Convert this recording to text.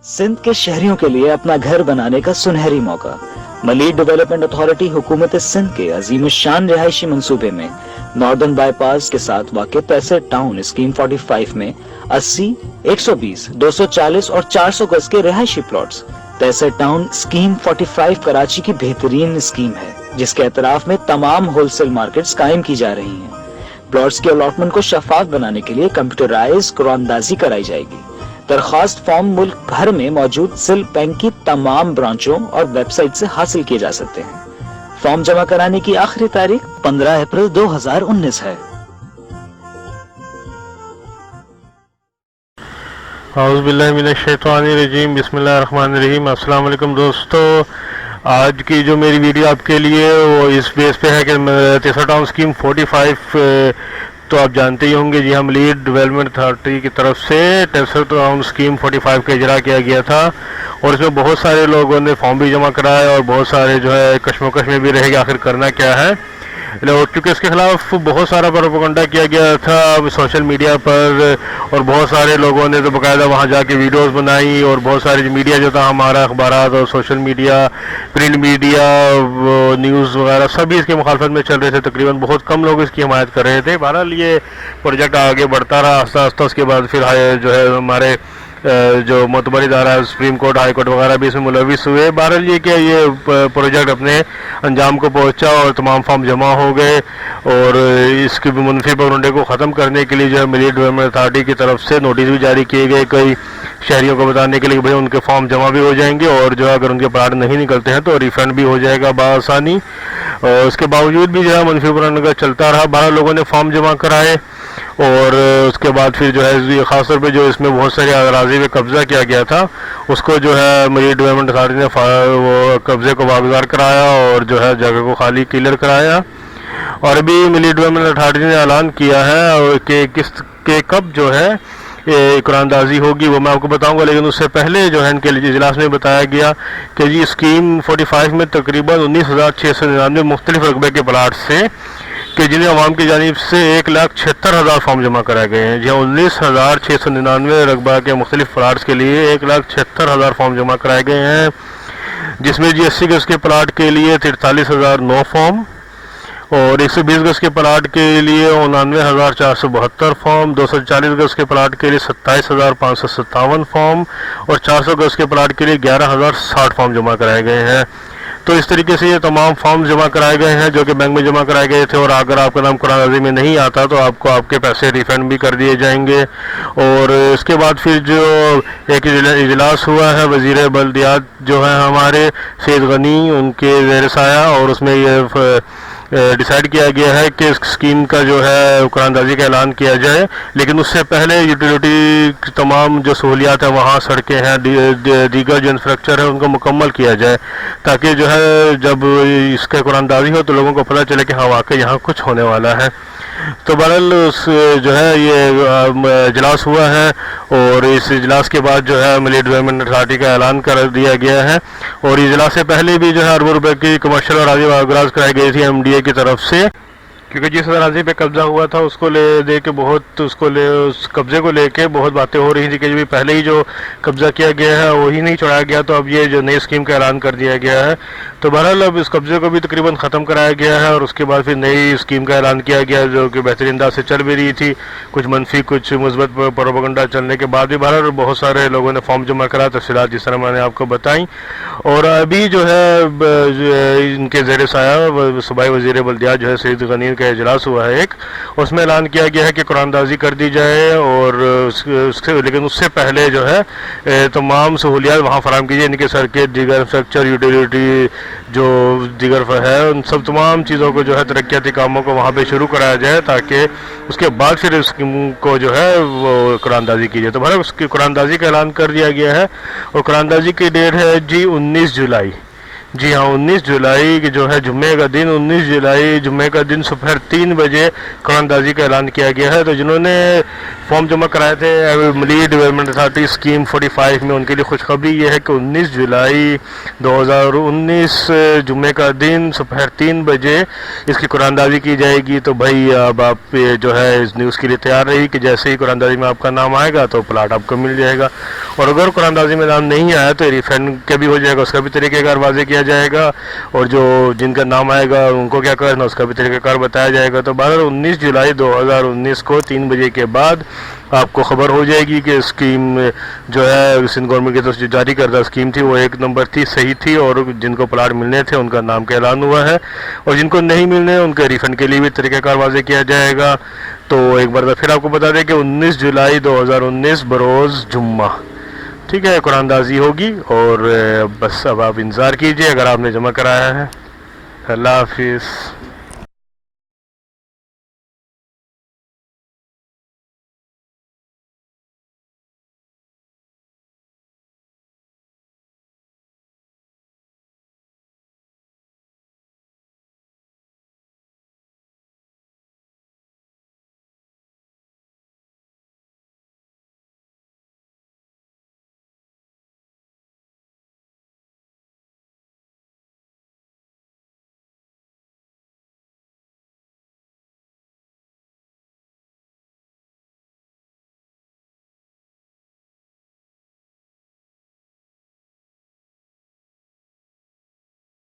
सिंध के शहरियों के लिए अपना घर बनाने का सुनहरी मौका। मलीर डेवलपमेंट अथॉरिटी हुकूमत सिंध के अजीम शान रिहायशी मंसूबे में नॉर्दर्न बाईपास के साथ वाक़ पैसेट टाउन स्कीम 45 में 80, 120, 240 और 400 गज के रिहायशी प्लॉट्स। पैसेट टाउन स्कीम 45 कराची की बेहतरीन स्कीम है जिसके एतराफ में तमाम होलसेल मार्केट्स कायम की जा रही हैं। प्लॉट्स के अलॉटमेंट को शफाफ बनाने के लिए कंप्यूटराइज कुरानदाजी कराई जाएगी। दरखास्त फॉर्म मुल्क भर में मौजूद सिल बैंक की तमाम ब्रांचों और वेबसाइट से हासिल किए जा सकते हैं। फॉर्म जमा कराने की आखिरी तारीख 15 अप्रैल 2019 है। औज़ुबिल्लाहिमिनश्शैतानिर्रजीम, बिस्मिल्लाहिर्रहमानिर्रहीम। अस्सलाम वालेकुम दोस्तों, आज की जो मेरी वीडियो आपके लिए वो इस बेस पे है कि पैसेट टाउन स्कीम 45 तो आप जानते ही होंगे। जी हाँ, मलीर डेवलपमेंट अथॉरिटी की तरफ से पैसेट टाउन स्कीम 45 का इजरा किया गया था और इसमें बहुत सारे लोगों ने फॉर्म भी जमा कराया और बहुत सारे जो है कश्मकश में भी रह गए आखिर करना क्या है, क्योंकि इसके खिलाफ बहुत सारा प्रोपेगेंडा किया गया था सोशल मीडिया पर और बहुत सारे लोगों ने तो बाकायदा वहाँ जाके वीडियोस बनाई और बहुत सारे मीडिया जो था हमारा अखबारात और social media, print media, news वगैरह सभी इसकी मुखालफत में चल रहे थे। तकरीबन बहुत कम लोग इसकी हिमायत कर रहे थे। बहरहाल ये प्रोजेक्ट आगे बढ़ता रहा आस्ता आस्ता। उसके बाद फिर जो है हमारे जो मोतबर इदारा सुप्रीम कोर्ट, हाई कोर्ट वगैरह भी इसमें मुलविस हुए। बहरहाल ये कि ये प्रोजेक्ट अपने अंजाम को पहुंचा और तमाम फॉर्म जमा हो गए और इसके मुनफी प्रोपेगेंडे को ख़त्म करने के लिए जो है मलीर डेवलपमेंट अथॉरिटी की तरफ से नोटिस भी जारी किए गए कई शहरियों को बताने के लिए कि भाई उनके फॉर्म जमा भी हो जाएंगे और जो है अगर उनके प्लाट नहीं निकलते हैं तो रिफंड भी हो जाएगा बासानी। और उसके बावजूद भी जो है मुनफी प्रोपेगेंडा चलता रहा। 12 लोगों ने फॉर्म जमा कराए और उसके बाद फिर जो है ख़ासतौर पे जो इसमें बहुत सारे अराज़ी पे कब्ज़ा किया गया था उसको जो है मलीर डेवलपमेंट अथॉरिटी ने वो कब्ज़े को वागुज़ार कराया और जो है जगह को खाली क्लियर कराया। और अभी मलीर डेवलपमेंट अथॉरिटी ने ऐलान किया है कि किस के कब जो है कुरानदाजी होगी वो मैं आपको बताऊंगा, लेकिन उससे पहले जो है इनके इजलास में बताया गया कि जी स्कीम 45 में तकरीबन 19,699 मुख्तलिफ रकबे के प्लाट से कि जिन्हें अवाम की जानिब से 1,76,000 फॉर्म जमा कराए गए हैं। जहाँ 19,699 रकबा के मुख्तलिफ प्लाट्स के लिए 1,76,000 फॉर्म जमा कराए गए हैं, जिसमें जी 80 गज के प्लाट के लिए 43,009 फॉर्म और 120 गज के प्लाट के लिए 99,472 फॉर्म, 240 गज के प्लाट के लिए 27,557 फॉर्म और 400 गज के प्लाट के लिए 11,060 फॉर्म जमा कराए गए हैं। तो इस तरीके से ये तमाम फॉर्म जमा कराए गए हैं जो कि बैंक में जमा कराए गए थे और अगर आपका नाम कुरानदाजी में नहीं आता तो आपको आपके पैसे रिफंड भी कर दिए जाएंगे। और इसके बाद फिर जो एक इजलास हुआ है वज़ीर बल्दियात जो है हमारे सैयद गनी उनके ज़ेर साया और उसमें ये डिसाइड किया गया है कि इस स्कीम का जो है कुरानदाजी का ऐलान किया जाए, लेकिन उससे पहले यूटिलिटी तमाम जो सहूलियात है वहाँ सड़कें हैं, दीगर जो इंफ्रास्ट्रक्चर है उनको मुकम्मल किया जाए ताकि जो है जब इसका कुरानदाजी हो तो लोगों को पता चले कि हाँ वाकई यहाँ कुछ होने वाला है। तो बहरहाल उस जो है ये इजलास हुआ है और इस इजलास के बाद जो है मलीर डेवलपमेंट अथॉरिटी का ऐलान कर दिया गया है और इजलास से पहले भी जो है अरबों रुपए की कमर्शियल अराज़ी वागराज कराई गई थी MDA की तरफ से, क्योंकि जिस अराज़ी पे कब्जा हुआ था उसको ले के बहुत उस कब्जे को लेके बहुत बातें हो रही थी कि जो पहले ही जो कब्जा किया गया है वही नहीं छोड़ाया गया, तो अब ये जो नई स्कीम का ऐलान कर दिया गया है। तो बहरहाल अब इस कब्जे को भी तकरीबन ख़त्म कराया गया है और उसके बाद फिर नई स्कीम का ऐलान किया गया जो कि बेहतरीन अंदाज से चल भी रही थी, कुछ मनफी कुछ मुस्बत प्रोपेगेंडा चलने के बाद भी बहरहाल बहुत सारे लोगों ने फॉर्म जमा करा, तफसीलात जिस तरह मैंने आपको बताई। और अभी जो है इनके ज़ेर साया सूबाई वज़ीर बल्दियात जो है सैयद गनी का इजलास हुआ है एक, उसमें ऐलान किया गया है कि कुरानदाजी कर दी जाए और लेकिन उससे पहले जो है तमाम सहूलियात वहाँ फराहम कीजिए, इनके सड़कें, दीगर इंफ्रास्ट्रक्चर, यूटिलिटी जो दीगर है उन सब तमाम चीज़ों को जो है तरक्याती कामों को वहाँ पे शुरू कराया जाए ताकि उसके बाद फिर इसको जो है वो कुरानदाजी की जाए। तो भाई उसकी कुरानदाजी का ऐलान कर दिया गया है और कुरानदाजी की डेट है जी 19 जुलाई। जी हाँ, 19 जुलाई की जो है जुम्मे का दिन, 19 जुलाई जुम्मे का दिन दोपहर 3 बजे कुरानदाजी का ऐलान किया गया है। तो जिन्होंने فارم جمع کرائے تھے ملیر ڈیولپمنٹ اتھارٹی اسکیم 45 میں، ان کے لیے خوشخبری یہ ہے کہ 19 جولائی 2019 جمعے کا دن دوپہر 3 بجے اس کی قرآن اندازی کی جائے گی. تو بھائی اب آپ جو ہے اس نیوز کے لیے تیار رہی کہ جیسے ہی قرآن اندازی میں آپ کا نام آئے گا تو پلاٹ آپ کو مل جائے گا، اور اگر قرآن اندازی میں نام نہیں آیا تو ریفنڈ کا بھی ہو جائے گا، اس کا بھی طریقہ کار واضح کیا جائے گا، اور جو جن کا نام آئے گا ان کو کیا کرنا اس کا بھی طریقہ کار بتایا جائے گا. تو 19 جولائی 2019 کو 3 بجے کے بعد آپ کو خبر ہو جائے گی کہ اسکیم جو ہے سندھ گورنمنٹ کی طرف سے جاری کردہ اسکیم تھی وہ 1 نمبر تھی، صحیح تھی، اور جن کو پلاٹ ملنے تھے ان کا نام کا اعلان ہوا ہے، اور جن کو نہیں ملنے ان کے ریفنڈ کے لیے بھی طریقہ کار واضح کیا جائے گا. تو ایک بار پھر آپ کو بتا دیں کہ 19 جولائی 2019 بروز جمعہ، ٹھیک ہے، قرآن اندازی ہوگی، اور بس اب آپ انتظار کیجئے اگر آپ نے جمع کرایا ہے. اللہ حافظ.